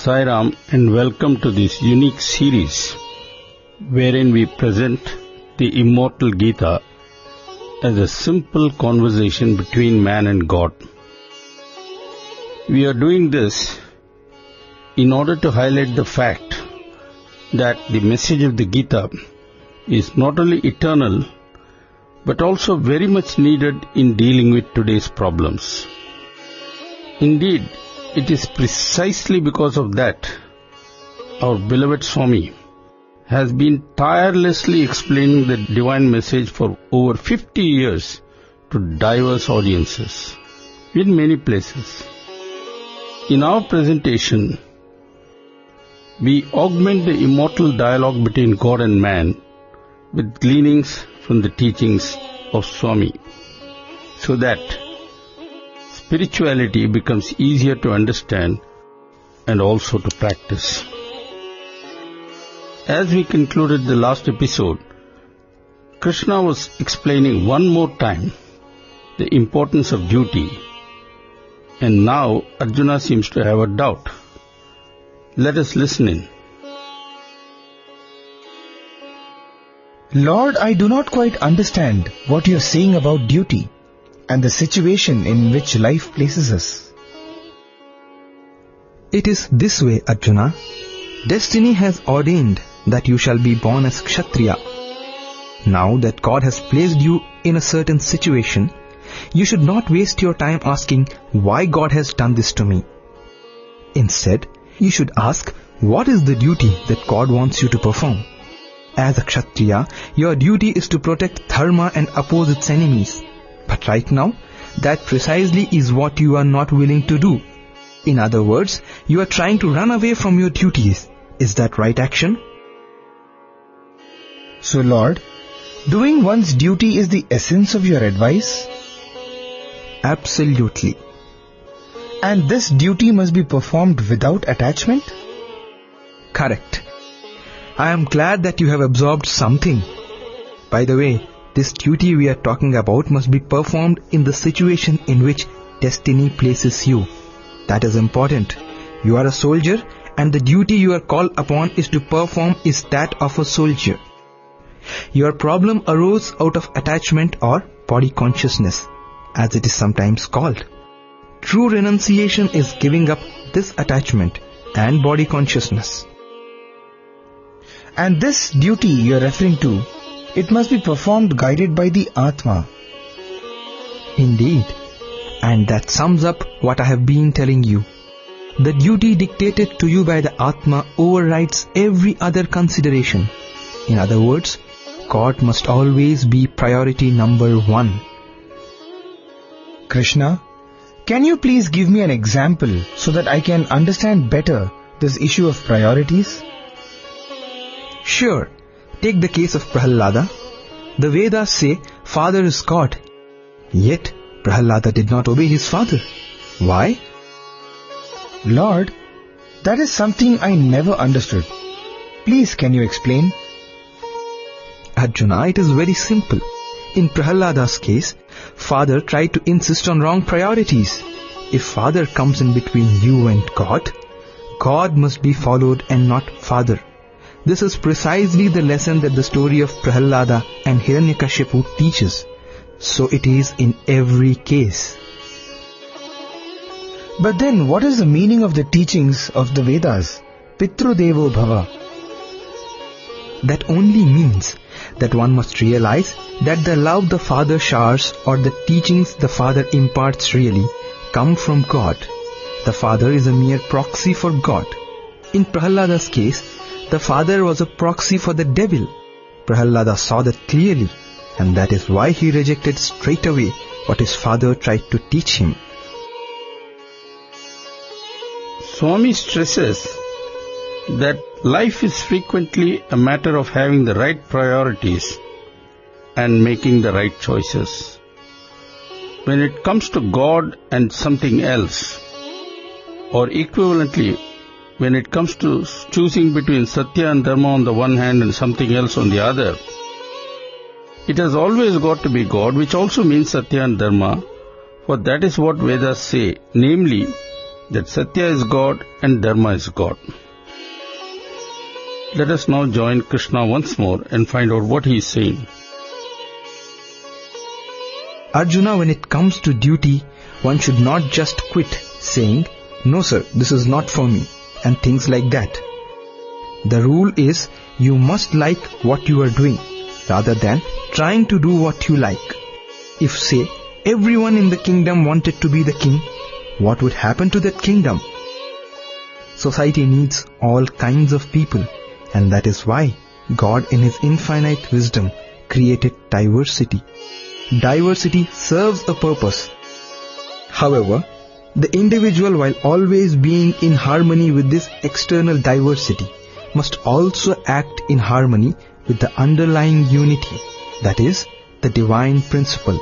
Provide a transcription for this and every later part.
Sai Ram, and welcome to this unique series wherein we present the immortal Gita as a simple conversation between man and God. We are doing this in order to highlight the fact that the message of the Gita is not only eternal but also very much needed in dealing with today's problems. Indeed, it is precisely because of that our beloved Swami has been tirelessly explaining the divine message for over 50 years to diverse audiences in many places. In our presentation, we augment the immortal dialogue between God and man with gleanings from the teachings of Swami, so that spirituality becomes easier to understand and also to practice. As we concluded the last episode, Krishna was explaining one more time the importance of duty, and now Arjuna seems to have a doubt. Let us listen in. Lord, I do not quite understand what you are saying about duty and the situation in which life places us. It is this way, Arjuna. Destiny has ordained that you shall be born as Kshatriya. Now that God has placed you in a certain situation, you should not waste your time asking why God has done this to me. Instead, you should ask what is the duty that God wants you to perform. As a Kshatriya, your duty is to protect dharma and oppose its enemies. But right now, that precisely is what you are not willing to do. In other words, you are trying to run away from your duties. Is that right action? So Lord, doing one's duty is the essence of your advice? Absolutely. And this duty must be performed without attachment? Correct. I am glad that you have absorbed something. By the way, this duty we are talking about must be performed in the situation in which destiny places you. That is important. You are a soldier, and the duty you are called upon is to perform is that of a soldier. Your problem arose out of attachment or body consciousness, as it is sometimes called. True renunciation is giving up this attachment and body consciousness. And this duty you are referring to, it must be performed guided by the Atma. Indeed. And that sums up what I have been telling you. The duty dictated to you by the Atma overrides every other consideration. In other words, God must always be priority number one. Krishna, can you please give me an example so that I can understand better this issue of priorities? Sure. Take the case of Prahalada. The Vedas say father is God. Yet Prahalada did not obey his father. Why? Lord, that is something I never understood. Please, can you explain? Arjuna, it is very simple. In Prahalada's case, father tried to insist on wrong priorities. If father comes in between you and God, God must be followed and not father. This is precisely the lesson that the story of Prahalada and Hiranyakashipu teaches. So it is in every case. But then what is the meaning of the teachings of the Vedas? Pitru Devo Bhava. That only means that one must realize that the love the father showers or the teachings the father imparts really come from God. The father is a mere proxy for God. In Prahalada's case, the father was a proxy for the devil. Prahalada saw that clearly, and that is why he rejected straight away what his father tried to teach him. Swami stresses that life is frequently a matter of having the right priorities and making the right choices. When it comes to God and something else, or equivalently, when it comes to choosing between Sathya and Dharma on the one hand and something else on the other, it has always got to be God, which also means Sathya and Dharma, for that is what Vedas say, namely, that Sathya is God and Dharma is God. Let us now join Krishna once more and find out what he is saying. Arjuna, when it comes to duty, one should not just quit saying, "No sir, this is not for me," and things like that. The rule is you must like what you are doing rather than trying to do what you like. If, say, everyone in the kingdom wanted to be the king, what would happen to that kingdom? Society needs all kinds of people, and that is why God in His infinite wisdom created diversity. Diversity serves a purpose. However, the individual, while always being in harmony with this external diversity, must also act in harmony with the underlying unity, that is, the divine principle.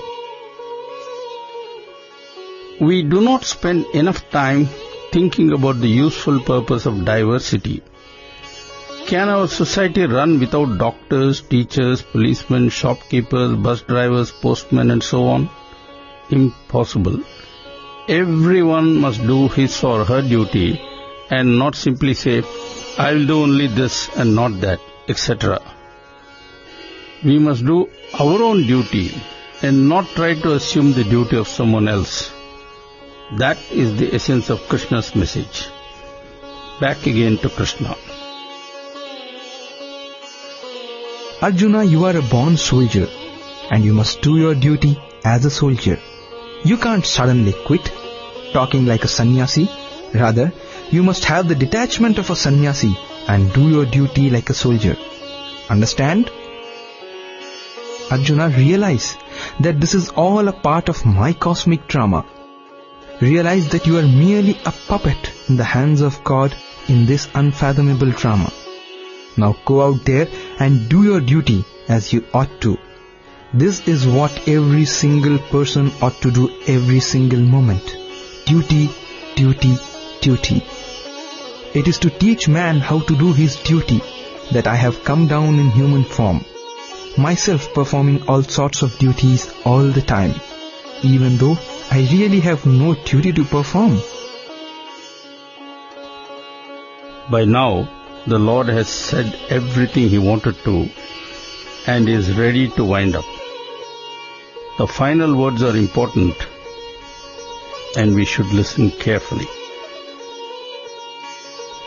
We do not spend enough time thinking about the useful purpose of diversity. Can our society run without doctors, teachers, policemen, shopkeepers, bus drivers, postmen and so on? Impossible. Everyone must do his or her duty and not simply say, "I will do only this and not that," etc. We must do our own duty and not try to assume the duty of someone else. That is the essence of Krishna's message. Back again to Krishna. Arjuna, you are a born soldier and you must do your duty as a soldier. You can't suddenly quit, talking like a sannyasi. Rather, you must have the detachment of a sannyasi and do your duty like a soldier. Understand? Arjuna, realize that this is all a part of my cosmic drama. Realize that you are merely a puppet in the hands of God in this unfathomable drama. Now go out there and do your duty as you ought to. This is what every single person ought to do every single moment. Duty, duty, duty. It is to teach man how to do his duty that I have come down in human form, myself performing all sorts of duties all the time, even though I really have no duty to perform. By now, the Lord has said everything He wanted to and is ready to wind up. The final words are important and we should listen carefully.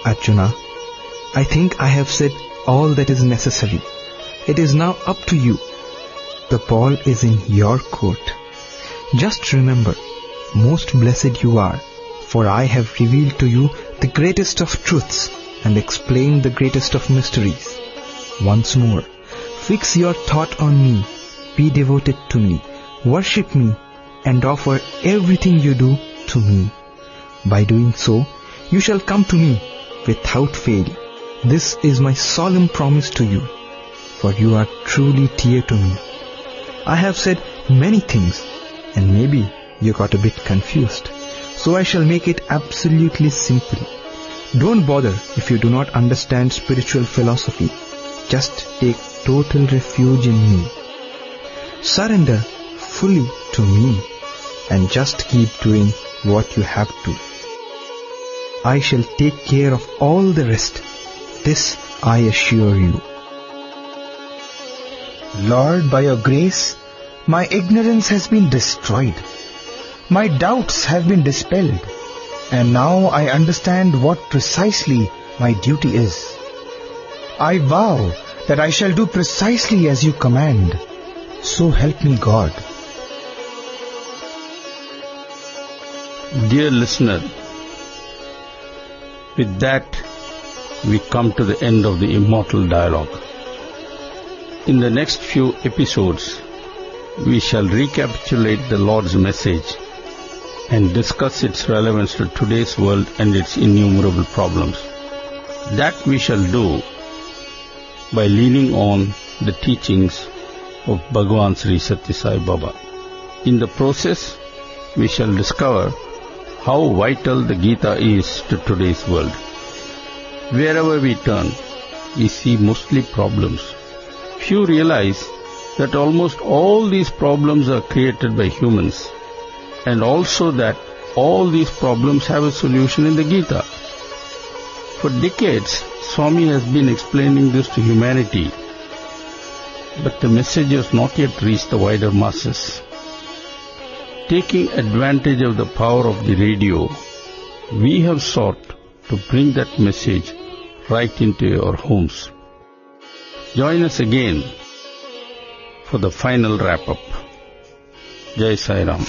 Arjuna, I think I have said all that is necessary. It is now up to you. The ball is in your court. Just remember, most blessed you are, for I have revealed to you the greatest of truths and explained the greatest of mysteries. Once more, fix your thought on me, be devoted to me, worship me, and offer everything you do to me. By doing so, you shall come to me without fail. This is my solemn promise to you, for you are truly dear to me. I have said many things, and maybe you got a bit confused, so I shall make it absolutely simple. Don't bother if you do not understand spiritual philosophy. Just take total refuge in me. Surrender fully to me and just keep doing what you have to. I shall take care of all the rest. This I assure you. Lord, by your grace, my ignorance has been destroyed. My doubts have been dispelled. And now I understand what precisely my duty is. I vow that I shall do precisely as you command. So help me God. Dear listener, with that we come to the end of the immortal dialogue. In the next few episodes, we shall recapitulate the Lord's message and discuss its relevance to today's world and its innumerable problems. That we shall do by leaning on the teachings of Bhagavan Sri Sathya Sai Baba. In the process, we shall discover how vital the Gita is to today's world. Wherever we turn, we see mostly problems. Few realize that almost all these problems are created by humans, and also that all these problems have a solution in the Gita. For decades, Swami has been explaining this to humanity, but the message has not yet reached the wider masses. Taking advantage of the power of the radio, we have sought to bring that message right into your homes. Join us again for the final wrap-up. Jai Sai Ram.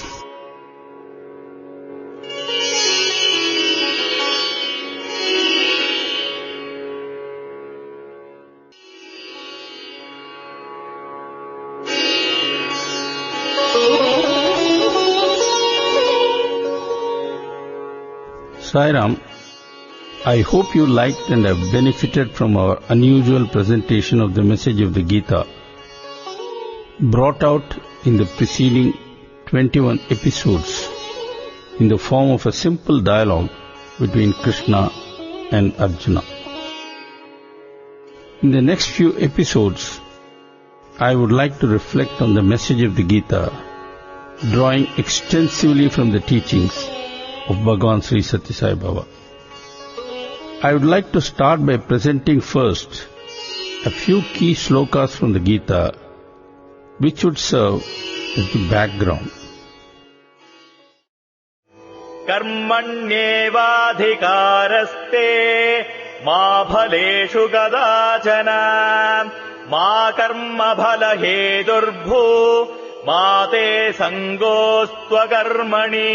Sai Ram, I hope you liked and have benefited from our unusual presentation of the message of the Gita, brought out in the preceding 21 episodes in the form of a simple dialogue between Krishna and Arjuna. In the next few episodes, I would like to reflect on the message of the Gita, drawing extensively from the teachings of Bhagavan Sri Sathya Sai Baba. I would like to start by presenting first a few key slokas from the Gita, which would serve as the background. Karmanyevadhikaraste ma bhaleshu kadachana ma karma bhala hedurbhu ma te sangostva karmani.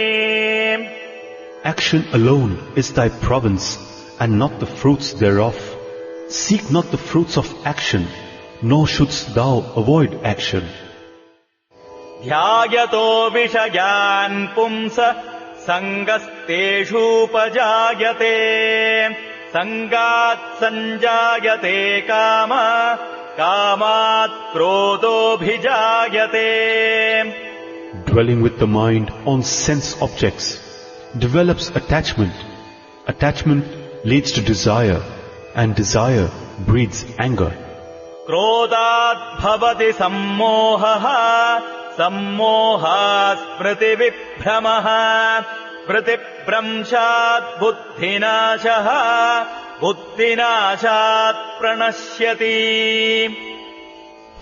Action alone is thy province, and not the fruits thereof. Seek not the fruits of action, nor shouldst thou avoid action. Dhyayato vishayan pumsa sangasteshu pajayate sangat sanjayate kama kamat krodho bhijayate. Dwelling with the mind on sense objects develops attachment. Attachment leads to desire, and desire breeds anger. Krodhat bhavati sammohaha, sammohat smriti vibhramaha, pratibhramshat buddhinashaha, buddhinashat pranashyati.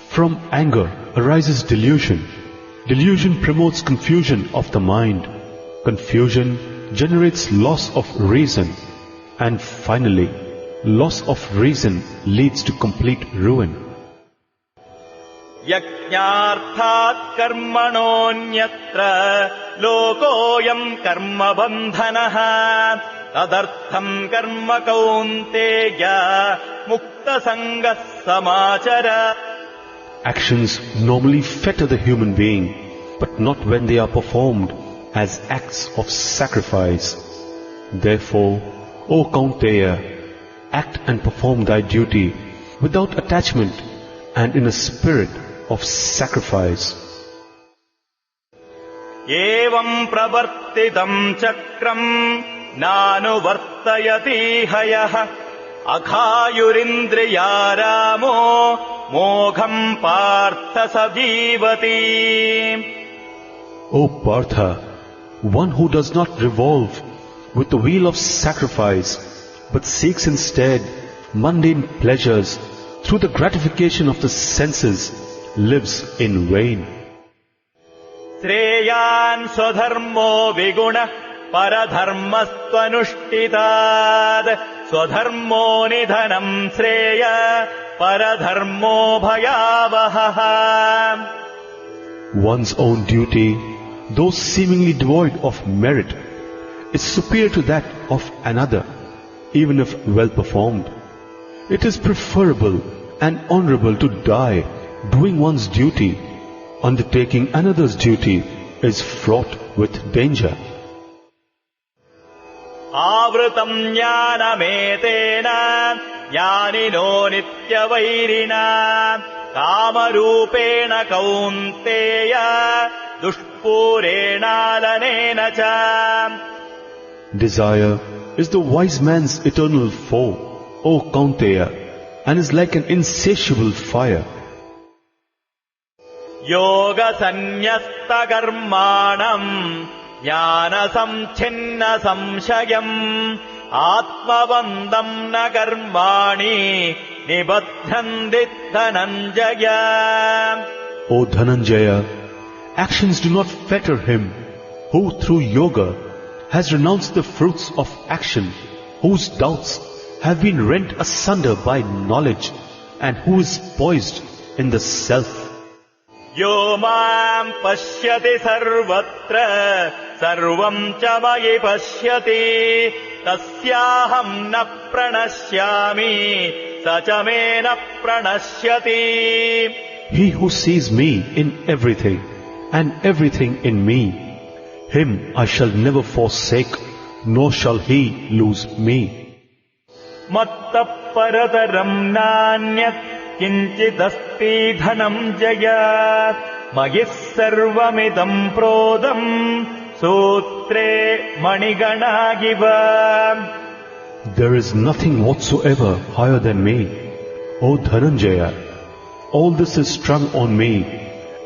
From anger arises delusion. Delusion promotes confusion of the mind. Confusion generates loss of reason. And finally, loss of reason leads to complete ruin. Yajñārthāt karmanonyatra lokoyam karma bandhanaha tadartham karma kaunteya mukta sangas samachara. Actions normally fetter the human being, but not when they are performed as acts of sacrifice. Therefore, O Kaunteya, act and perform thy duty without attachment and in a spirit of sacrifice. Evam pravartitam chakram nanuvartayati hayah akhayurindriyaramo mogham partha sajivati. O Partha, one who does not revolve with the wheel of sacrifice, but seeks instead mundane pleasures through the gratification of the senses, lives in vain. Sreyan swadharmo viguna paradharmastvanushtitad swadharmo nidhanam sreya paradharmo bhayavaha. One's own duty, though seemingly devoid of merit, is superior to that of another, even if well performed. It is preferable and honorable to die doing one's duty. Undertaking another's duty is fraught with danger. Avrutam jnanametena jnanino nityavairina kamarupena kaunteya dushpurena lanena cha. Desire is the wise man's eternal foe, O Kaunteya, and is like an insatiable fire. Yoga sanyasta karmanam ज्ञानसंच्छिन्न संशयम् आत्मबन्धम् न कर्माणि निबध्नन्ति Dhananjay. O Dhananjaya, actions do not fetter him who through yoga has renounced the fruits of action, whose doubts have been rent asunder by knowledge, and who is poised in the self. Yo mam pashyati sarvatra sarvam cha mayi pashyati tasyaham na pranashyami sacha me na pranashyati. He who sees me in everything and everything in me, him I shall never forsake, nor shall he lose me. Matta paradaram nanyat kinchidasti dhanam jaya magis sarvamidam prodam sutre manigana giva. There is nothing whatsoever higher than me, O Dhananjaya. All this is strung on me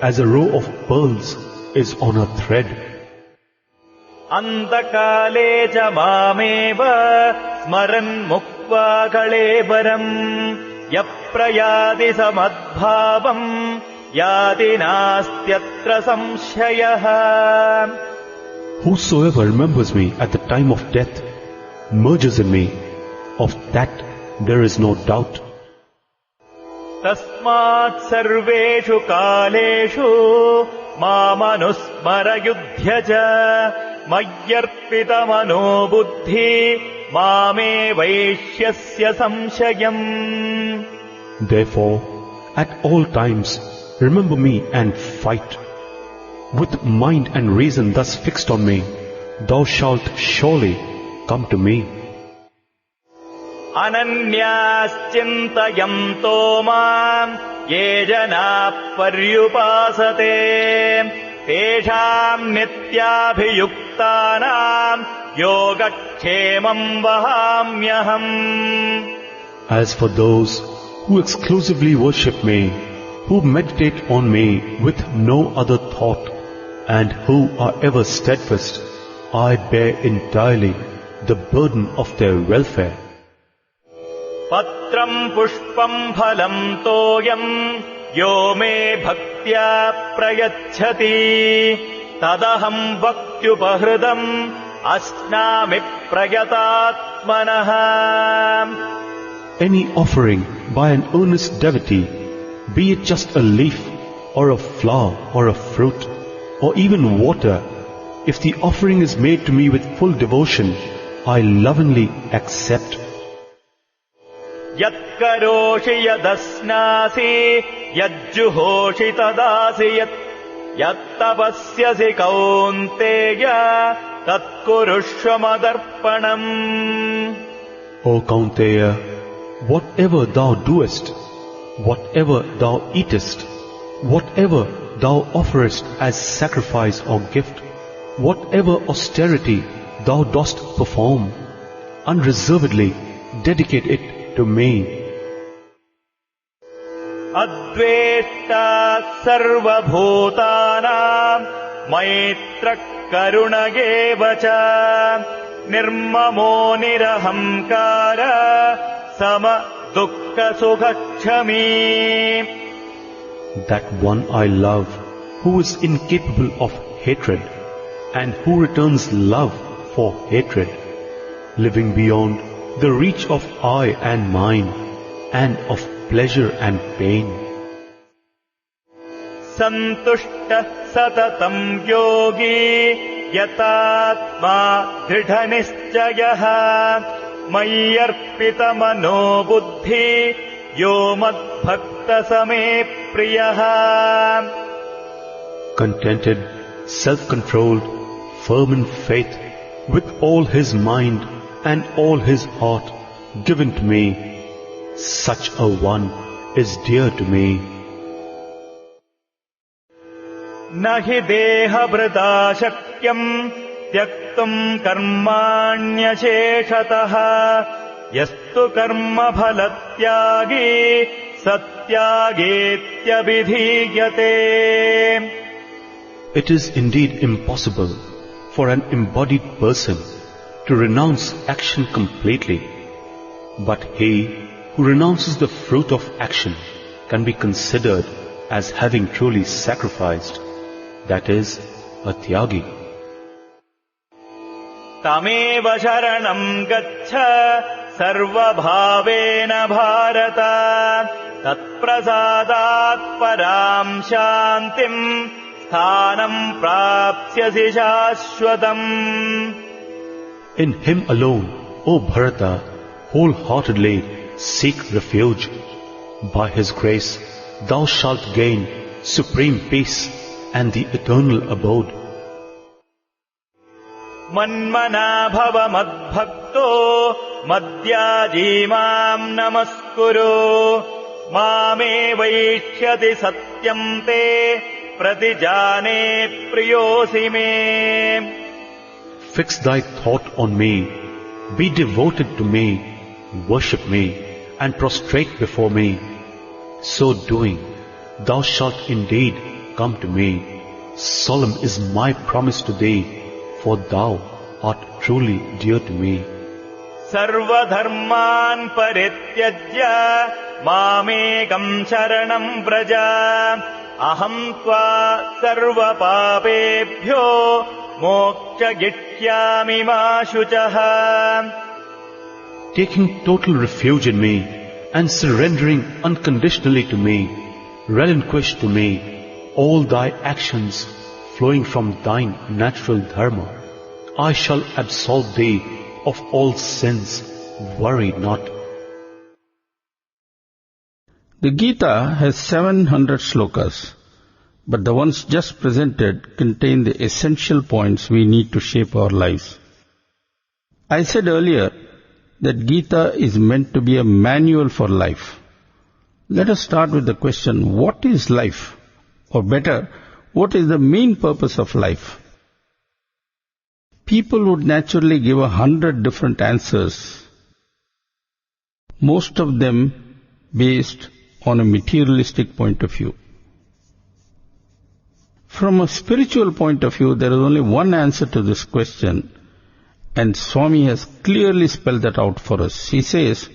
as a row of pearls is on a thread. Antakale ja mameva smaran mukva kalevaram yaprayadi samadbhavam yadi nastyatra samshayah. Whosoever remembers me at the time of death merges in me. Of that there is no doubt. Tasmat sarveshu kaleshu mamanusmara yudhyaja mayyarpita mano buddhi mame vaishyasya samshayam. Therefore, at all times remember me and fight. With mind and reason thus fixed on me, thou shalt surely come to me. Ananyaschintayanto mam ye jana paryupasate tesham nityabhiyuktanam yogakshemam vahamyaham. As for those who exclusively worship me, who meditate on me with no other thought, and who are ever steadfast, I bear entirely the burden of their welfare. Patram pushpam phalam toyam yo me bhaktya prayachhati tadaham bhaktyupahridam asnami prayatatmanah. Any offering by an earnest devotee, be it just a leaf or a flower or a fruit or even water, if the offering is made to me with full devotion, I lovingly accept. Yat karoshi yadasnasi yajjuhoshi tadasi yat tapasyasi kaunteya tat kurushva madarpanam. O Kaunteya, whatever thou doest, whatever thou eatest, whatever thou offerest as sacrifice or gift, whatever austerity thou dost perform, unreservedly dedicate it to me. Adveshta sarva bhutanam maitra karunagevacha nirmamo nirahamkara sama dukkha sukhakshami. That one I love, who is incapable of hatred, and who returns love for hatred, living beyond the reach of I and mine, and of pleasure and pain. Santushta satatam yogi yatatma dridhanishchayah mayyarpita mano buddhi yo madbhakta same priyah. Contented, self-controlled, firm in faith, with all his mind and all his heart given to me, such a one is dear to me. Nahi deha vrita shakyam tyaktum karmanyasheshatah yastu karma phalatyagi satyagetyabhidhiyate. It is indeed impossible for an embodied person to renounce action completely, but he who renounces the fruit of action can be considered as having truly sacrificed, that is, a tyagi. तमेव शरणं गच्छ सर्वभावेन भारत तत्प्रसादात् परां शान्तिं स्थानं प्राप्स्यसि शाश्वतम्. In him alone, O Bharata, wholeheartedly seek refuge. By his grace, thou shalt gain supreme peace and the eternal abode. मन्मना भव मद्भक्तो मद्याजी मां नमस्कुरु मामे वैष्यति सत्यं ते प्रतिजाने प्रियोऽसि मे. Fix thy thought on me, be devoted to me, worship me, and prostrate before me. So doing, thou shalt indeed come to me. Solemn is my promise to thee, for thou art truly dear to me. सर्वधर्मान् परित्यज्य मामेकं शरणं व्रज अहं त्वा सर्वपापेभ्यो मोक्षयिष्यामि मा शुचः. Taking total refuge in me and surrendering unconditionally to me, relinquish to me all thy actions flowing from thine natural dharma. I shall absolve thee of all sins. Worry not. The Gita has 700 slokas, but the ones just presented contain the essential points we need to shape our lives. I said earlier that Gita is meant to be a manual for life. Let us start with the question, what is life? Or better, what is the main purpose of life? People would naturally give 100 different answers, most of them based on a materialistic point of view. From a spiritual point of view, there is only one answer to this question, and Swami has clearly spelled that out for us. He says,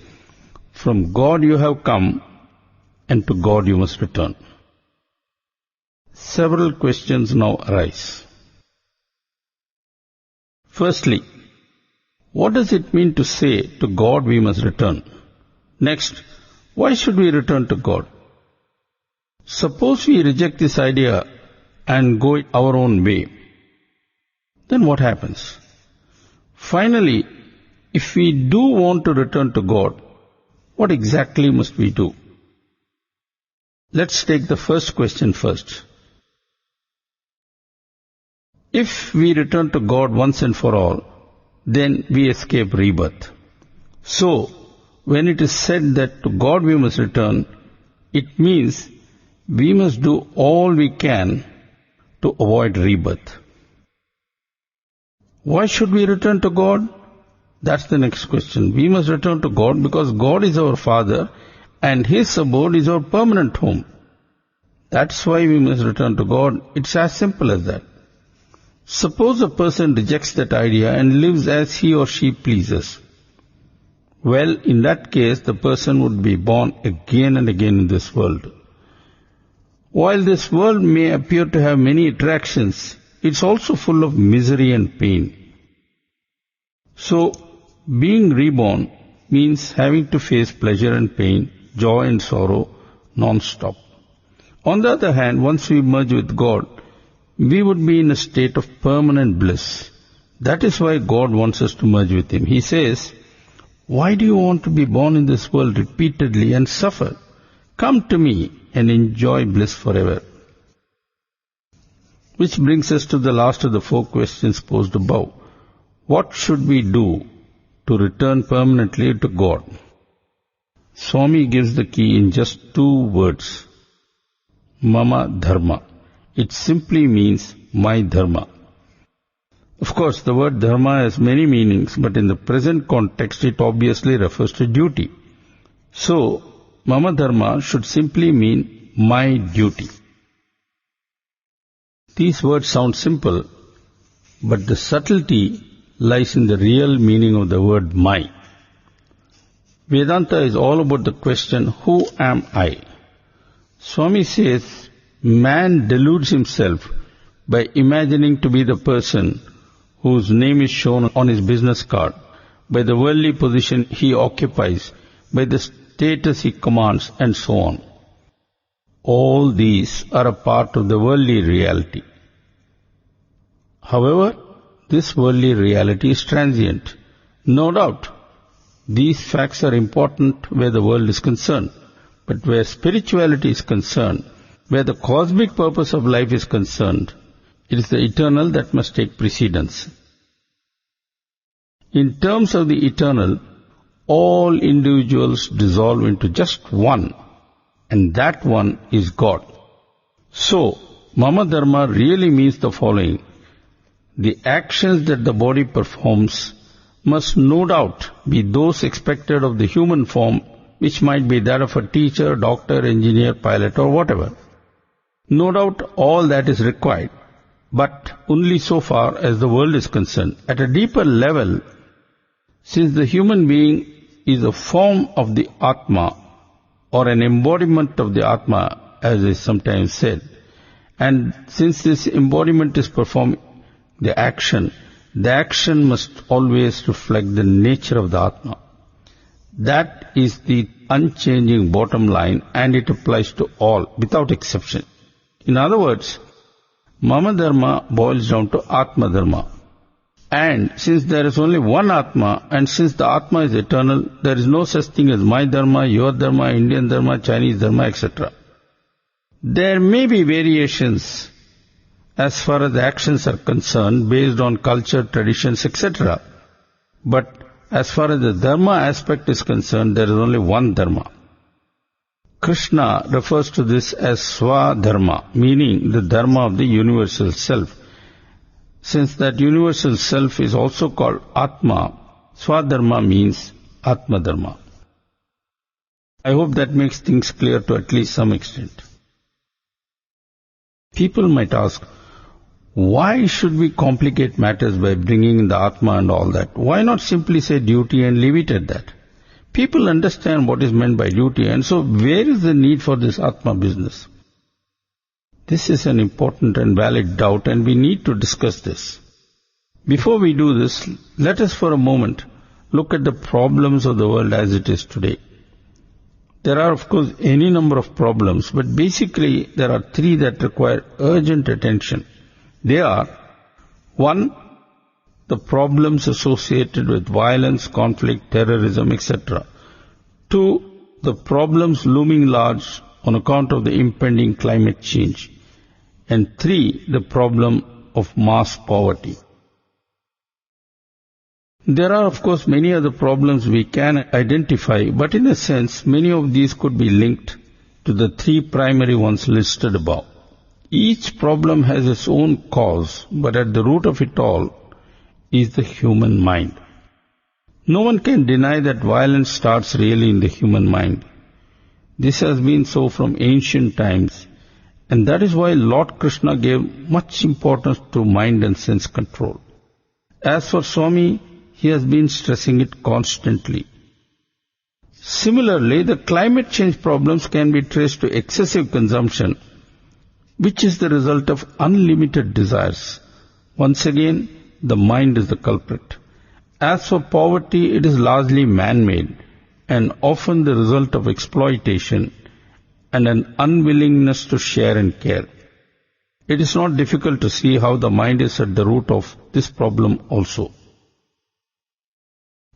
from God you have come, and to God you must return. Several questions now arise. Firstly, what does it mean to say, to God we must return? Next, why should we return to God? Suppose we reject this idea and go our own way, then what happens? Finally, if we do want to return to God, what exactly must we do? Let's take the first question first. If we return to God once and for all, then we escape rebirth. So, when it is said that to God we must return, it means we must do all we can to avoid rebirth. Why should we return to God? That's the next question. We must return to God because God is our Father and His abode is our permanent home. That's why we must return to God. It's as simple as that. Suppose a person rejects that idea and lives as he or she pleases. Well, in that case, the person would be born again and again in this world. While this world may appear to have many attractions, it's also full of misery and pain. So, being reborn means having to face pleasure and pain, joy and sorrow, non-stop. On the other hand, once we merge with God, we would be in a state of permanent bliss. That is why God wants us to merge with Him. He says, why do you want to be born in this world repeatedly and suffer? Come to me and enjoy bliss forever. Which brings us to the last of the 4 questions posed above. What should we do to return permanently to God? Swami gives the key in just 2 words. Mama Dharma. It simply means my dharma. Of course, the word dharma has many meanings, but in the present context it obviously refers to duty. So, Mama Dharma should simply mean my duty. These words sound simple, but the subtlety lies in the real meaning of the word my. Vedanta is all about the question, who am I? Swami says, man deludes himself by imagining to be the person whose name is shown on his business card, by the worldly position he occupies, by the status he commands, and so on. All these are a part of the worldly reality. However, this worldly reality is transient. No doubt, these facts are important where the world is concerned. But where spirituality is concerned, where the cosmic purpose of life is concerned, it is the eternal that must take precedence. In terms of the eternal, all individuals dissolve into just one, and that one is God. So, Mama Dharma really means the following. The actions that the body performs must no doubt be those expected of the human form, which might be that of a teacher, doctor, engineer, pilot, or whatever. No doubt all that is required, but only so far as the world is concerned. At a deeper level, since the human being is a form of the Atma, or an embodiment of the Atma, as is sometimes said, and since this embodiment is performing the action must always reflect the nature of the Atma. That is the unchanging bottom line, and it applies to all, without exception. In other words, Mama Dharma boils down to Atma Dharma. And since there is only one Atma, and since the Atma is eternal, there is no such thing as my Dharma, your Dharma, Indian Dharma, Chinese Dharma, etc. There may be variations as far as actions are concerned, based on culture, traditions, etc. But as far as the Dharma aspect is concerned, there is only one Dharma. Krishna refers to this as Swadharma, meaning the Dharma of the universal self. Since that universal self is also called Atma, Swadharma means Atma Dharma. I hope that makes things clear to at least some extent. People might ask, why should we complicate matters by bringing in the Atma and all that? Why not simply say duty and leave it at that? People understand what is meant by duty, and so where is the need for this Atma business? This is an important and valid doubt, and we need to discuss this. Before we do this, let us for a moment look at the problems of the world as it is today. There are, of course, any number of problems, but basically there are three that require urgent attention. They are, 1, the problems associated with violence, conflict, terrorism, etc. 2, the problems looming large on account of the impending climate change. And 3, the problem of mass poverty. There are, of course, many other problems we can identify, but in a sense, many of these could be linked to the 3 primary ones listed above. Each problem has its own cause, but at the root of it all is the human mind. No one can deny that violence starts really in the human mind. This has been so from ancient times, and that is why Lord Krishna gave much importance to mind and sense control. As for Swami, he has been stressing it constantly. Similarly, the climate change problems can be traced to excessive consumption, which is the result of unlimited desires. Once again, the mind is the culprit. As for poverty, it is largely man-made and often the result of exploitation and an unwillingness to share and care. It is not difficult to see how the mind is at the root of this problem also.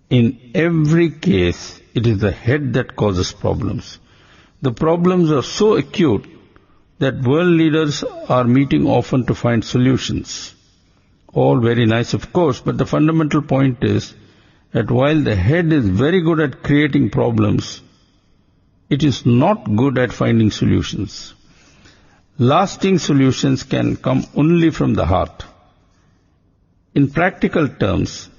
In every case, it is the head that causes problems. The problems are so acute that world leaders are meeting often to find solutions. All very nice, of course, but the fundamental point is that while the head is very good at creating problems, it is not good at finding solutions. Lasting solutions can come only from the heart. In practical terms,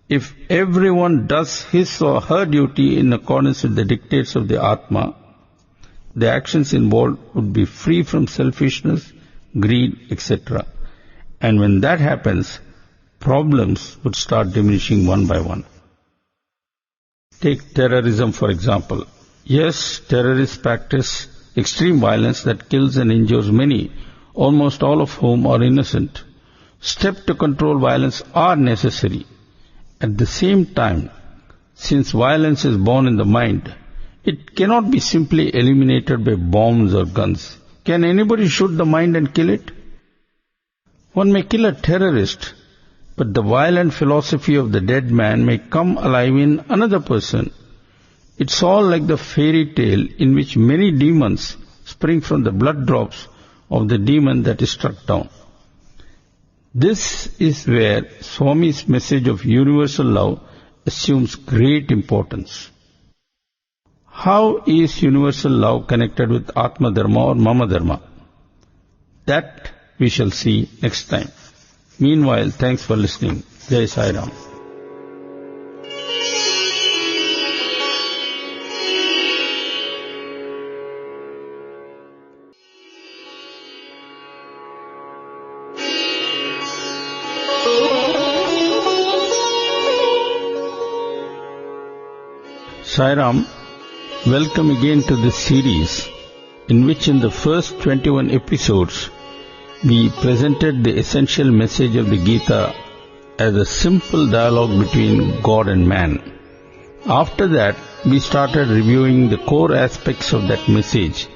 if everyone does his or her duty in accordance with the dictates of the Atma, the actions involved would be free from selfishness, greed, etc. And when that happens, problems would start diminishing one by one. Take terrorism, for example. Yes, terrorists practice extreme violence that kills and injures many, almost all of whom are innocent. Steps to control violence are necessary. At the same time, since violence is born in the mind, it cannot be simply eliminated by bombs or guns. Can anybody shoot the mind and kill it? One may kill a terrorist, but the violent philosophy of the dead man may come alive in another person. It's all like the fairy tale in which many demons spring from the blood drops of the demon that is struck down. This is where Swami's message of universal love assumes great importance. How is universal love connected with Atma Dharma or Mama Dharma? That we shall see next time. Meanwhile, thanks for listening. Jai Sai Ram. Sai Ram, welcome again to this series in which in the first 21 episodes we presented the essential message of the Gita as a simple dialogue between God and man. After that, we started reviewing the core aspects of that message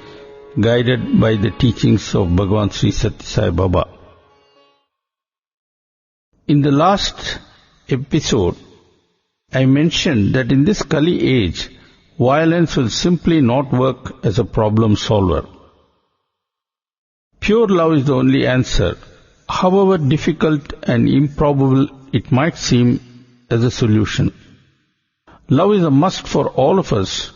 guided by the teachings of Bhagavan Sri Sathya Sai Baba. In the last episode, I mentioned that in this Kali age, violence will simply not work as a problem solver. Pure love is the only answer, however difficult and improbable it might seem as a solution. Love is a must for all of us,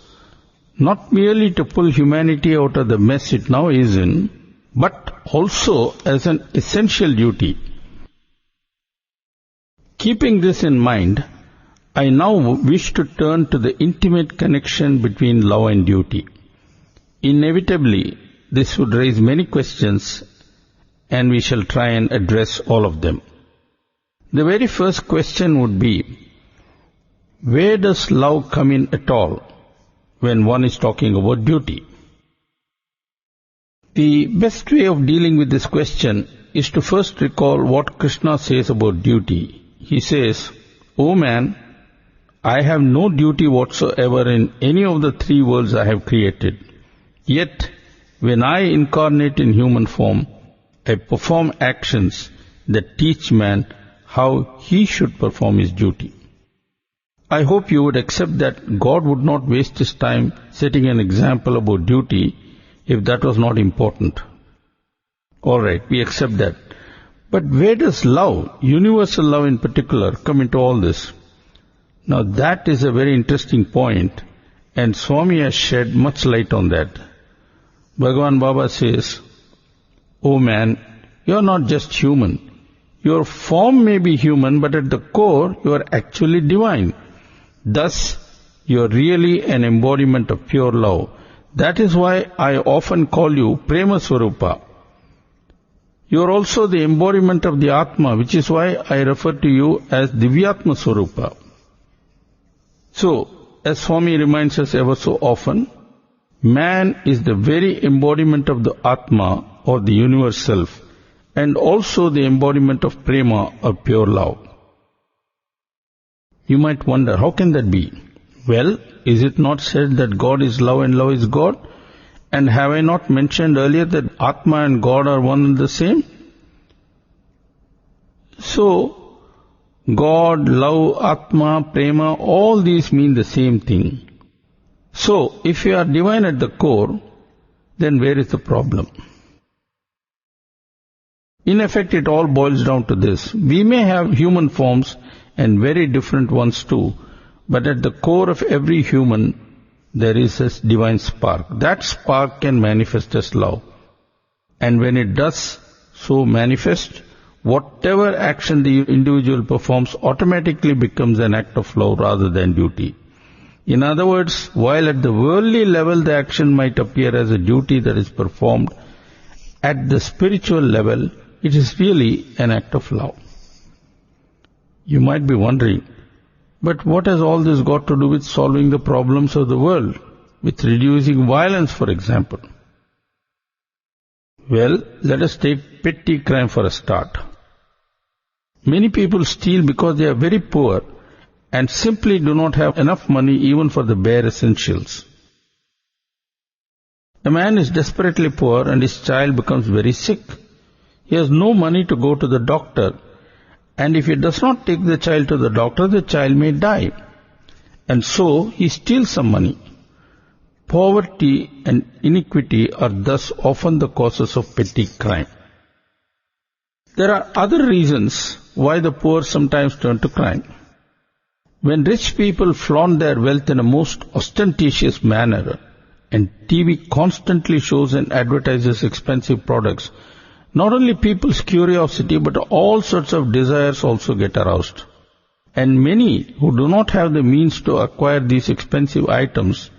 not merely to pull humanity out of the mess it now is in, but also as an essential duty. Keeping this in mind, I now wish to turn to the intimate connection between love and duty. Inevitably, this would raise many questions, and we shall try and address all of them. The very first question would be, where does love come in at all when one is talking about duty? The best way of dealing with this question is to first recall what Krishna says about duty. He says, "O man, I have no duty whatsoever in any of the three worlds I have created. Yet, when I incarnate in human form, I perform actions that teach man how he should perform his duty." I hope you would accept that God would not waste his time setting an example about duty if that was not important. Alright, we accept that. But where does love, universal love in particular, come into all this? Now that is a very interesting point, and Swami has shed much light on that. Bhagavan Baba says, "O man, you are not just human. Your form may be human, but at the core you are actually divine. Thus, you are really an embodiment of pure love. That is why I often call you Prema Swarupa. You are also the embodiment of the Atma, which is why I refer to you as Divyatma Swarupa." So, as Swami reminds us ever so often, man is the very embodiment of the Atma or the universe self, and also the embodiment of Prema or pure love. You might wonder, how can that be? Well, is it not said that God is love and love is God? And have I not mentioned earlier that Atma and God are one and the same? So, God, love, Atma, Prema, all these mean the same thing. So, if you are divine at the core, then where is the problem? In effect, it all boils down to this. We may have human forms and very different ones too, but at the core of every human, there is this divine spark. That spark can manifest as love. And when it does so manifest, whatever action the individual performs automatically becomes an act of love rather than duty. In other words, while at the worldly level the action might appear as a duty that is performed, at the spiritual level it is really an act of love. You might be wondering, but what has all this got to do with solving the problems of the world, with reducing violence, for example? Well, let us take petty crime for a start. Many people steal because they are very poor and simply do not have enough money even for the bare essentials. A man is desperately poor and his child becomes very sick. He has no money to go to the doctor, and if he does not take the child to the doctor, the child may die. And so he steals some money. Poverty and iniquity are thus often the causes of petty crime. There are other reasons why the poor sometimes turn to crime. When rich people flaunt their wealth in a most ostentatious manner, and TV constantly shows and advertises expensive products, not only people's curiosity but all sorts of desires also get aroused. And many who do not have the means to acquire these expensive items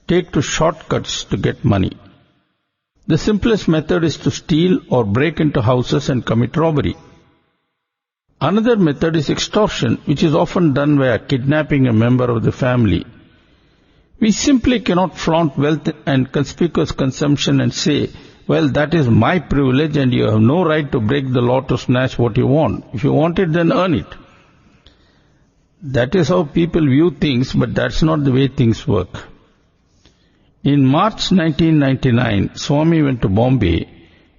take to shortcuts to get money. The simplest method is to steal or break into houses and commit robbery. Another method is extortion, which is often done via kidnapping a member of the family. We simply cannot flaunt wealth and conspicuous consumption and say, well, that is my privilege and you have no right to break the law to snatch what you want. If you want it, then earn it. That is how people view things, but that's not the way things work. In March 1999, Swami went to Bombay,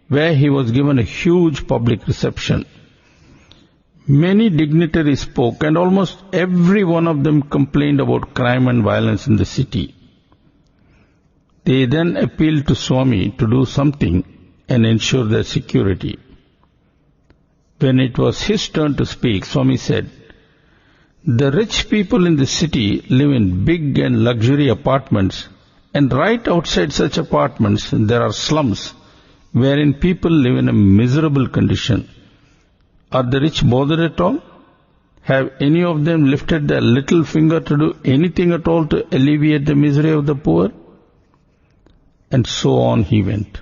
where he was given a huge public reception. Many dignitaries spoke, and almost every one of them complained about crime and violence in the city. They then appealed to Swami to do something and ensure their security. When it was his turn to speak, Swami said, "The rich people in the city live in big and luxury apartments, and right outside such apartments there are slums wherein people live in a miserable condition. Are the rich bothered at all? Have any of them lifted their little finger to do anything at all to alleviate the misery of the poor?" And so on he went.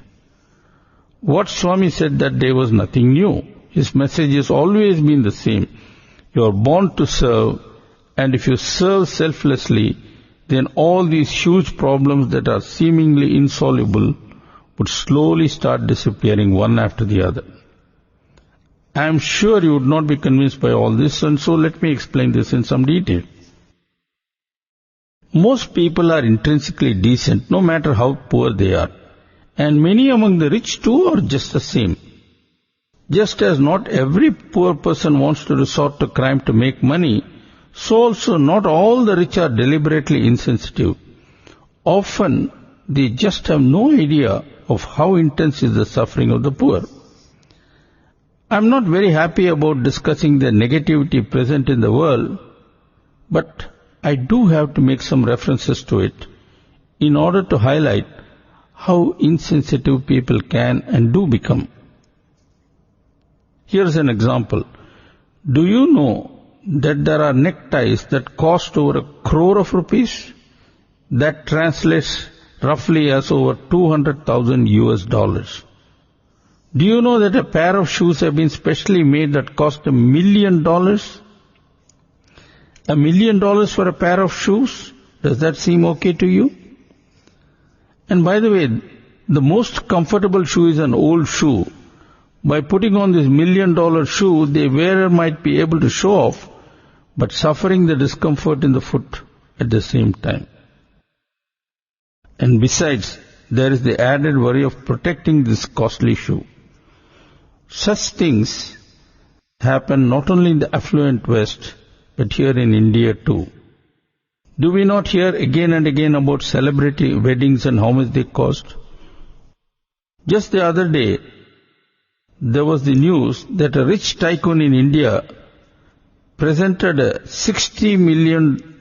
What Swami said that day was nothing new. His message has always been the same. You are born to serve, and if you serve selflessly, then all these huge problems that are seemingly insoluble would slowly start disappearing one after the other. I am sure you would not be convinced by all this, and so let me explain this in some detail. Most people are intrinsically decent, no matter how poor they are, and many among the rich too are just the same. Just as not every poor person wants to resort to crime to make money, so also not all the rich are deliberately insensitive. Often they just have no idea of how intense is the suffering of the poor. I am not very happy about discussing the negativity present in the world, but I do have to make some references to it in order to highlight how insensitive people can and do become. Here's an example. Do you know that there are neckties that cost over 1 crore rupees? That translates roughly as over $200,000. Do you know that a pair of shoes have been specially made that cost $1 million? $1 million for a pair of shoes? Does that seem okay to you? And by the way, the most comfortable shoe is an old shoe. By putting on this $1 million shoe, the wearer might be able to show off, but suffering the discomfort in the foot at the same time. And besides, there is the added worry of protecting this costly shoe. Such things happen not only in the affluent West, but here in India too. Do we not hear again and again about celebrity weddings and how much they cost? Just the other day, there was the news that a rich tycoon in India presented a $60 million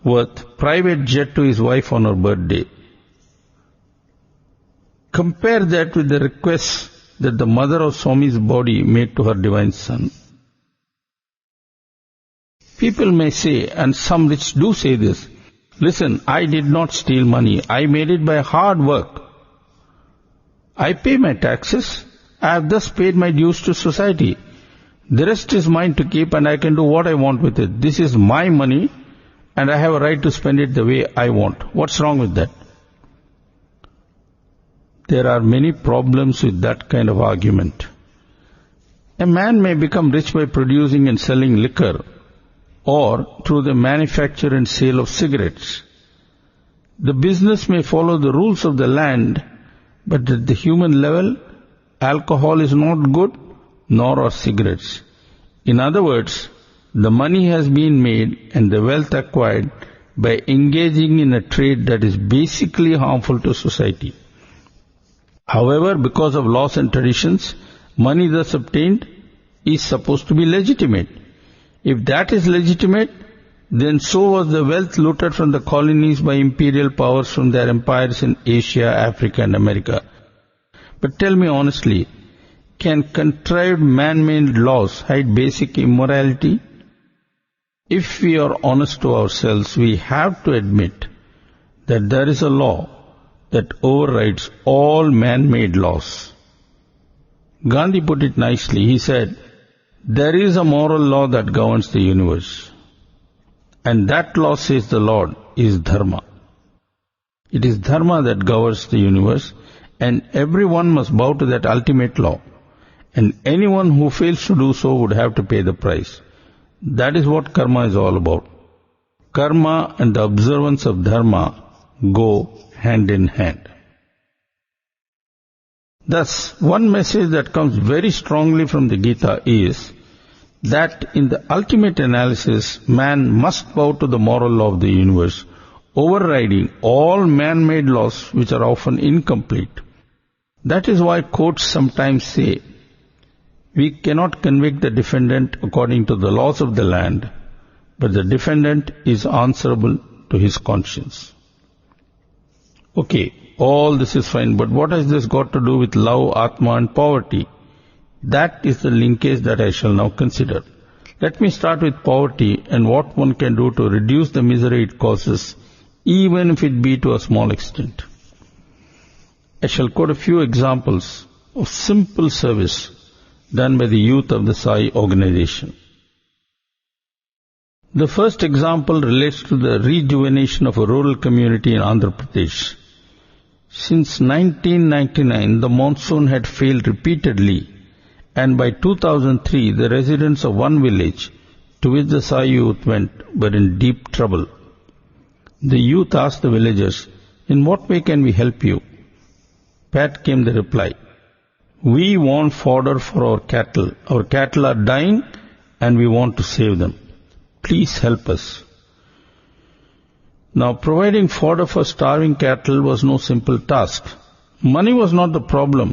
worth private jet to his wife on her birthday. Compare that with the request that the mother of Swami's body made to her divine son. People may say, and some rich do say this, listen, I did not steal money. I made it by hard work. I pay my taxes. I have thus paid my dues to society. The rest is mine to keep and I can do what I want with it. This is my money and I have a right to spend it the way I want. What's wrong with that? There are many problems with that kind of argument. A man may become rich by producing and selling liquor or through the manufacture and sale of cigarettes. The business may follow the rules of the land, but at the human level, alcohol is not good, nor are cigarettes. In other words, the money has been made and the wealth acquired by engaging in a trade that is basically harmful to society. However, because of laws and traditions, money thus obtained is supposed to be legitimate. If that is legitimate, then so was the wealth looted from the colonies by imperial powers from their empires in Asia, Africa and America. But tell me honestly, can contrived man-made laws hide basic immorality? If we are honest to ourselves, we have to admit that there is a law that overrides all man-made laws. Gandhi put it nicely. He said, there is a moral law that governs the universe. And that law, says the Lord, is dharma. It is dharma that governs the universe, and everyone must bow to that ultimate law. And anyone who fails to do so would have to pay the price. That is what karma is all about. Karma and the observance of dharma go hand in hand. Thus, one message that comes very strongly from the Gita is that in the ultimate analysis, man must bow to the moral law of the universe, overriding all man-made laws which are often incomplete. That is why courts sometimes say, we cannot convict the defendant according to the laws of the land, but the defendant is answerable to his conscience. Okay, all this is fine, but what has this got to do with love, Atma and poverty? That is the linkage that I shall now consider. Let me start with poverty and what one can do to reduce the misery it causes, even if it be to a small extent. I shall quote a few examples of simple service done by the youth of the Sai organization. The first example relates to the rejuvenation of a rural community in Andhra Pradesh. Since 1999, the monsoon had failed repeatedly, and by 2003, the residents of one village to which the Sai youth went were in deep trouble. The youth asked the villagers, in what way can we help you? Pat came the reply, we want fodder for our cattle. Our cattle are dying and we want to save them. Please help us. Now, providing fodder for starving cattle was no simple task. Money was not the problem,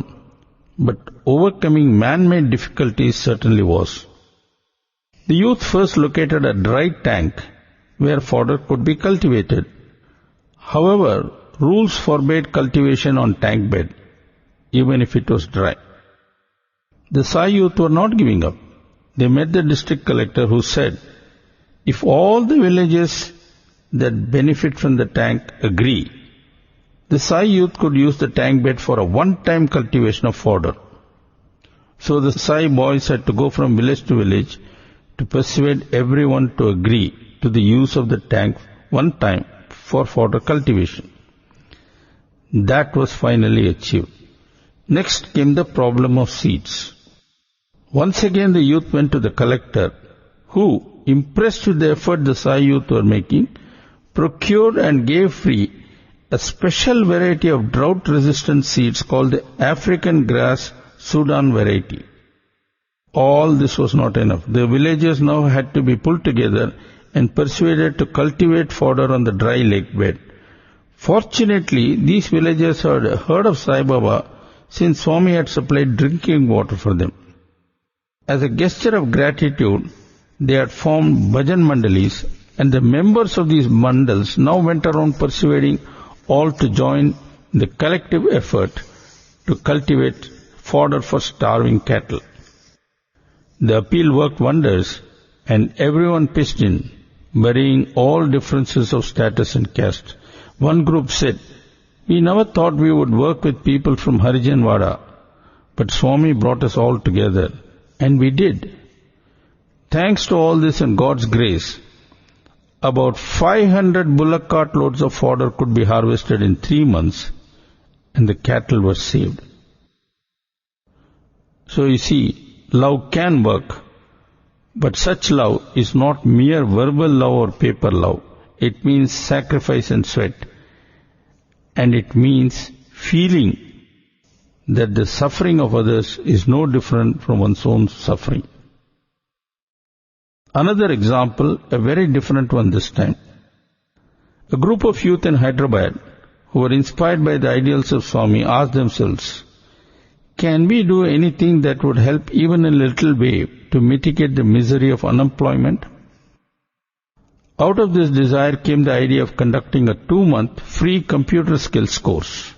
but overcoming man-made difficulties certainly was. The youth first located a dry tank where fodder could be cultivated. However, rules forbade cultivation on tank bed, even if it was dry. The Sai youth were not giving up. They met the district collector who said, if all the villages that benefit from the tank agree, the Sai youth could use the tank bed for a one-time cultivation of fodder. So the Sai boys had to go from village to village to persuade everyone to agree to the use of the tank one time for fodder cultivation. That was finally achieved. Next came the problem of seeds. Once again the youth went to the collector, who, impressed with the effort the Sai youth were making, procured and gave free a special variety of drought-resistant seeds called the African grass Sudan variety. All this was not enough. The villagers now had to be pulled together and persuaded to cultivate fodder on the dry lake bed. Fortunately, these villagers had heard of Sai Baba since Swami had supplied drinking water for them. As a gesture of gratitude, they had formed bhajan mandalis, and the members of these mandals now went around persuading all to join in the collective effort to cultivate fodder for starving cattle. The appeal worked wonders, and everyone pitched in, burying all differences of status and caste. One group said, we never thought we would work with people from Harijanwada, but Swami brought us all together, and we did. Thanks to all this and God's grace, about 500 bullock cart loads of fodder could be harvested in 3 months, and the cattle were saved. So you see, love can work, but such love is not mere verbal love or paper love. It means sacrifice and sweat, and it means feeling that the suffering of others is no different from one's own suffering. Another example, a very different one this time. A group of youth in Hyderabad who were inspired by the ideals of Swami asked themselves, can we do anything that would help even in a little way to mitigate the misery of unemployment? Out of this desire came the idea of conducting a 2-month free computer skills course.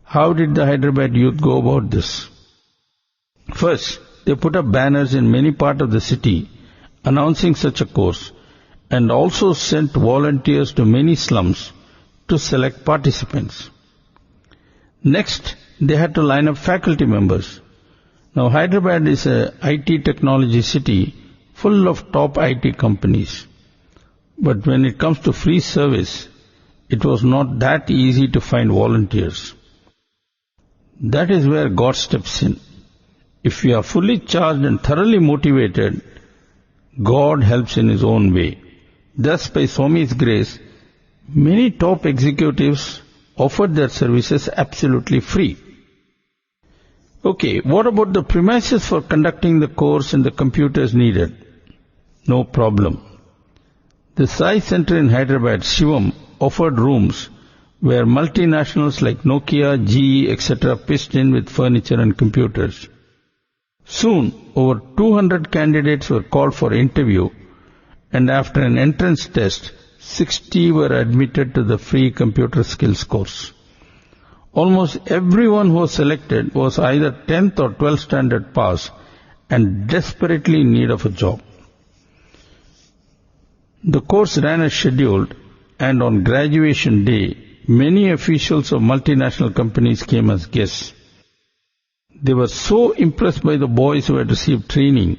How did the Hyderabad youth go about this? First, they put up banners in many parts of the city announcing such a course, and also sent volunteers to many slums to select participants. Next, they had to line up faculty members. Now Hyderabad is a IT technology city full of top IT companies. But when it comes to free service, it was not that easy to find volunteers. That is where God steps in. If we are fully charged and thoroughly motivated, God helps in His own way. Thus, by Swami's grace, many top executives offered their services absolutely free. Okay, what about the premises for conducting the course and the computers needed? No problem. The Sai Center in Hyderabad, Shivam, offered rooms where multinationals like Nokia, GE, etc. pitched in with furniture and computers. Soon, over 200 candidates were called for interview, and after an entrance test, 60 were admitted to the free computer skills course. Almost everyone who was selected was either 10th or 12th standard pass and desperately in need of a job. The course ran as scheduled, and on graduation day, many officials of multinational companies came as guests. They were so impressed by the boys who had received training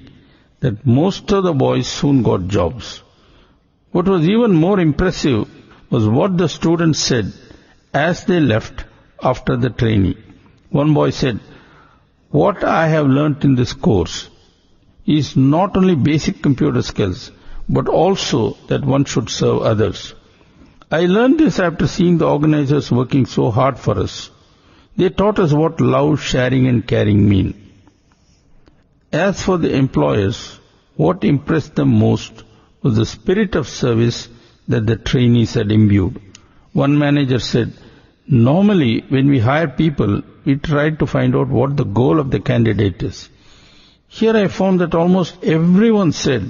that most of the boys soon got jobs. What was even more impressive was what the students said as they left after the training. One boy said, "What I have learnt in this course is not only basic computer skills, but also that one should serve others. I learned this after seeing the organizers working so hard for us. They taught us what love, sharing and caring mean." As for the employers, what impressed them most was the spirit of service that the trainees had imbued. One manager said, "Normally when we hire people, we try to find out what the goal of the candidate is. Here I found that almost everyone said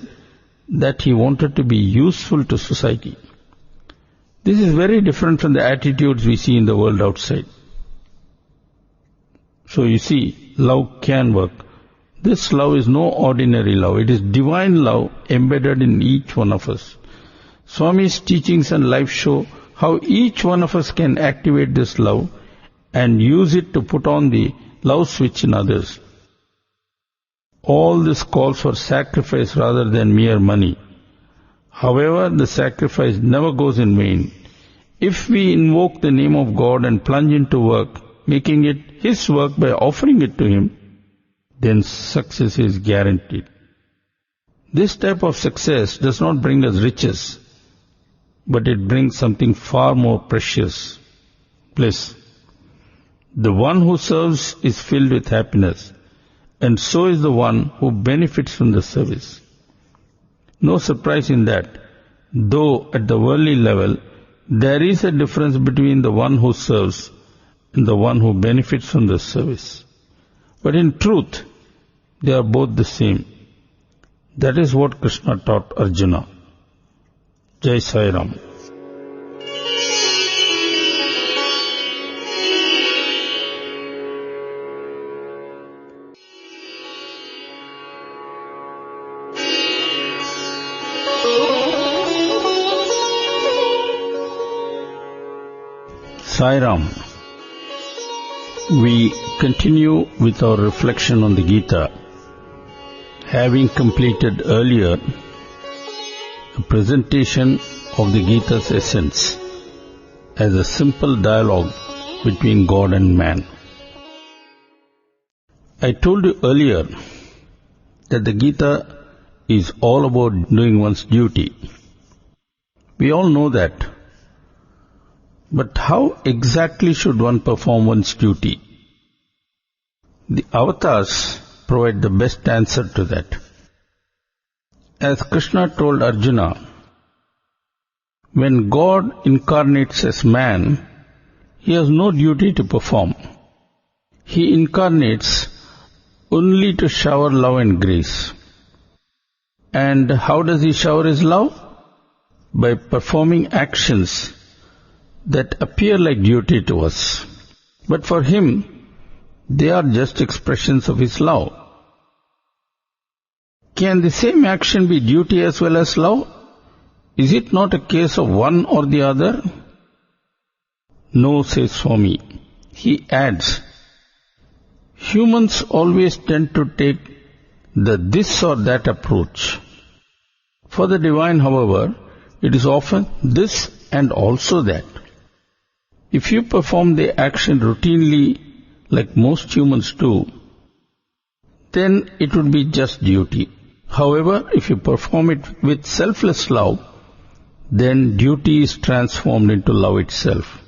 that he wanted to be useful to society." This is very different from the attitudes we see in the world outside. So you see, love can work. This love is no ordinary love. It is divine love embedded in each one of us. Swami's teachings and life show how each one of us can activate this love and use it to put on the love switch in others. All this calls for sacrifice rather than mere money. However, the sacrifice never goes in vain. If we invoke the name of God and plunge into work, making it His work by offering it to Him, then success is guaranteed. This type of success does not bring us riches, but it brings something far more precious, bliss. The one who serves is filled with happiness, and so is the one who benefits from the service. No surprise in that, though at the worldly level, there is a difference between the one who serves and the one who benefits from the service. But in truth, they are both the same. That is what Krishna taught Arjuna. Jai Sai Ram. Sai Ram. We continue with our reflection on the Gita. having completed earlier a presentation of the Gita's essence as a simple dialogue between God and man. I told you earlier that the Gita is all about doing one's duty. We all know that. But how exactly should one perform one's duty? The avatars provide the best answer to that. As Krishna told Arjuna, when God incarnates as man, he has no duty to perform. He incarnates only to shower love and grace. And how does he shower his love? By performing actions that appear like duty to us. But for him, they are just expressions of his love. Can the same action be duty as well as love? Is it not a case of one or the other? No, says Swami. He adds, humans always tend to take the this or that approach. For the divine, however, it is often this and also that. If you perform the action routinely like most humans do, then it would be just duty. However, if you perform it with selfless love, then duty is transformed into love itself.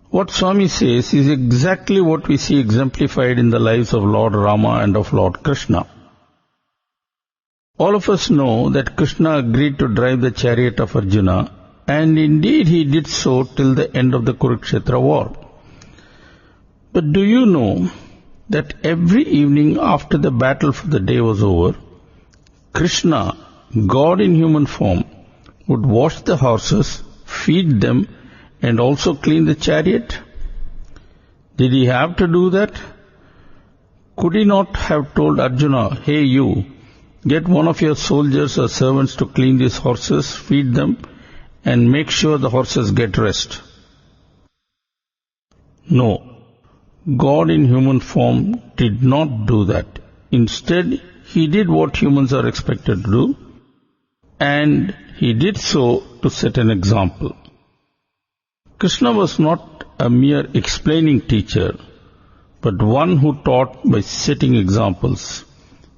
What Swami says is exactly what we see exemplified in the lives of Lord Rama and of Lord Krishna. All of us know that Krishna agreed to drive the chariot of Arjuna, and indeed he did so till the end of the Kurukshetra war. But do you know that every evening after the battle for the day was over, Krishna, God in human form, would wash the horses, feed them, and also clean the chariot? Did he have to do that? Could he not have told Arjuna, hey you, get one of your soldiers or servants to clean these horses, feed them, and make sure the horses get rest? No. God in human form did not do that. Instead, he did what humans are expected to do, and he did so to set an example. Krishna was not a mere explaining teacher, but one who taught by setting examples.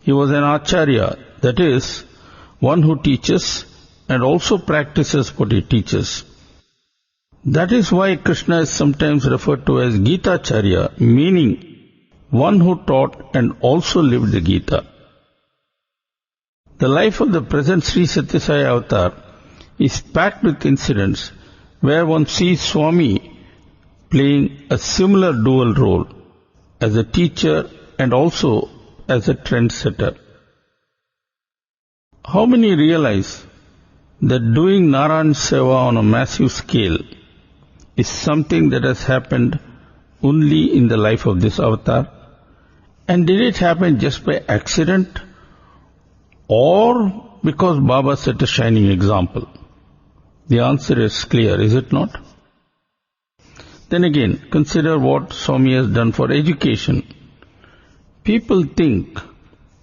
He was an acharya, that is, one who teaches and also practices what he teaches. That is why Krishna is sometimes referred to as Gitacharya, meaning one who taught and also lived the Gita. The life of the present Sri Sathya Sai avatar is packed with incidents where one sees Swami playing a similar dual role as a teacher and also as a trendsetter. How many realize that doing Narayan Seva on a massive scale is something that has happened only in the life of this avatar? And did it happen just by accident or because Baba set a shining example? The answer is clear, is it not? Then again, consider what Swami has done for education. People think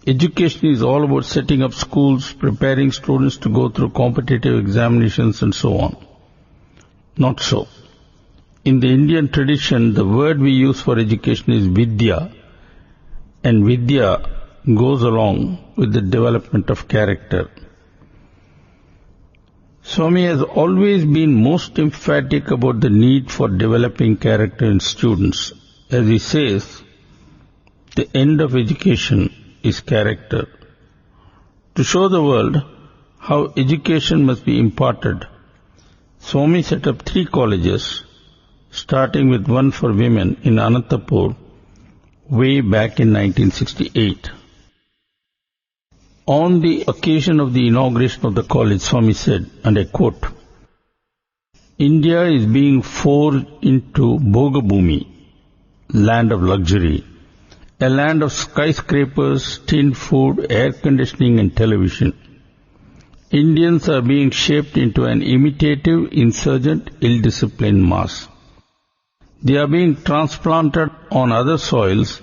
education is all about setting up schools, preparing students to go through competitive examinations and so on. Not so. In the Indian tradition, the word we use for education is Vidya, and Vidya goes along with the development of character. Swami has always been most emphatic about the need for developing character in students. As he says, the end of education is character. To show the world how education must be imparted, Swami set up 3 colleges, starting with one for women in Anantapur way back in 1968. On the occasion of the inauguration of the college, Swami said, and I quote, India is being forged into Bhogabhumi, land of luxury, a land of skyscrapers, tinned food, air conditioning and television. Indians are being shaped into an imitative, insurgent, ill-disciplined mass. They are being transplanted on other soils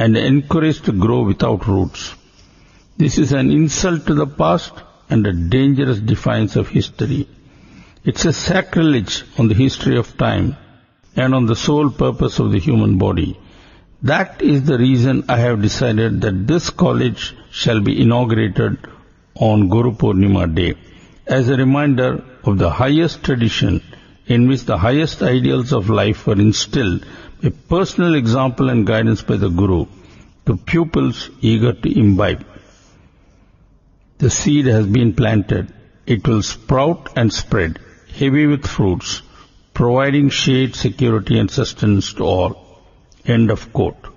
and encouraged to grow without roots. This is an insult to the past and a dangerous defiance of history. It's a sacrilege on the history of time and on the sole purpose of the human body. That is the reason I have decided that this college shall be inaugurated on Guru Purnima Day, as a reminder of the highest tradition in which the highest ideals of life were instilled by personal example and guidance by the Guru to pupils eager to imbibe. The seed has been planted. It will sprout and spread, heavy with fruits, providing shade, security and sustenance to all. End of quote.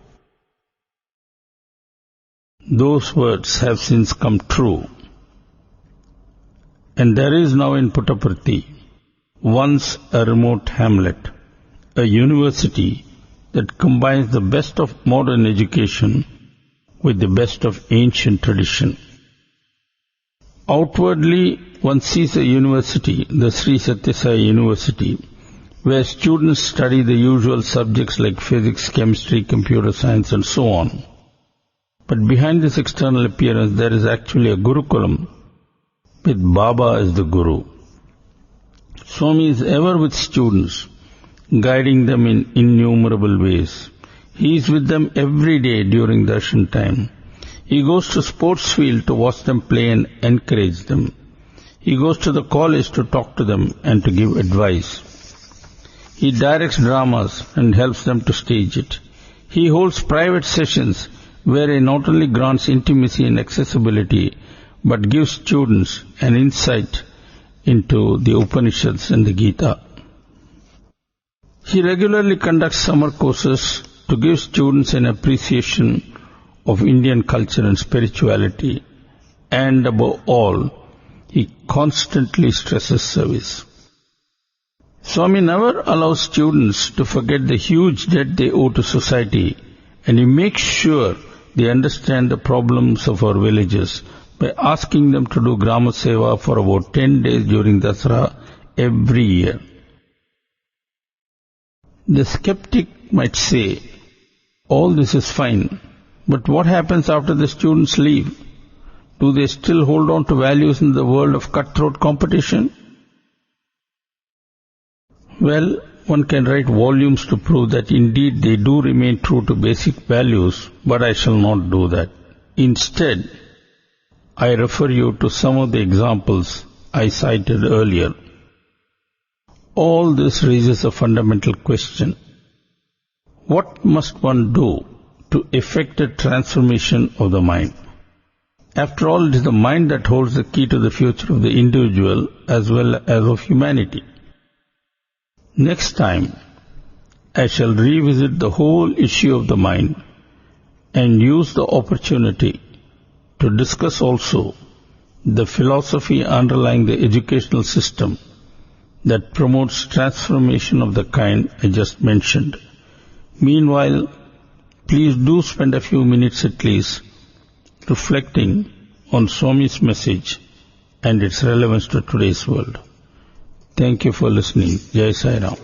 Those words have since come true. And there is now in Puttaparthi, once a remote hamlet, a university that combines the best of modern education with the best of ancient tradition. Outwardly, one sees a university, the Sri Sathya Sai University, where students study the usual subjects like physics, chemistry, computer science and so on. But behind this external appearance, there is actually a Gurukulam with Baba as the Guru. Swami is ever with students, guiding them in innumerable ways. He is with them every day during darshan time. He goes to sports field to watch them play and encourage them. He goes to the college to talk to them and to give advice. He directs dramas and helps them to stage it. He holds private sessions where he not only grants intimacy and accessibility, but gives students an insight into the Upanishads and the Gita. He regularly conducts summer courses to give students an appreciation of Indian culture and spirituality, and above all, he constantly stresses service. Swami never allows students to forget the huge debt they owe to society, and he makes sure they understand the problems of our villages by asking them to do Grama Seva for about 10 days during Dasara every year. The skeptic might say, all this is fine, but what happens after the students leave? Do they still hold on to values in the world of cutthroat competition? Well, one can write volumes to prove that indeed they do remain true to basic values, but I shall not do that. Instead, I refer you to some of the examples I cited earlier. All this raises a fundamental question. What must one do to effect a transformation of the mind? After all, it is the mind that holds the key to the future of the individual as well as of humanity. Next time, I shall revisit the whole issue of the mind and use the opportunity to discuss also the philosophy underlying the educational system that promotes transformation of the kind I just mentioned. Meanwhile, please do spend a few minutes at least reflecting on Swami's message and its relevance to today's world. Thank you for listening. Jai Sai Ram.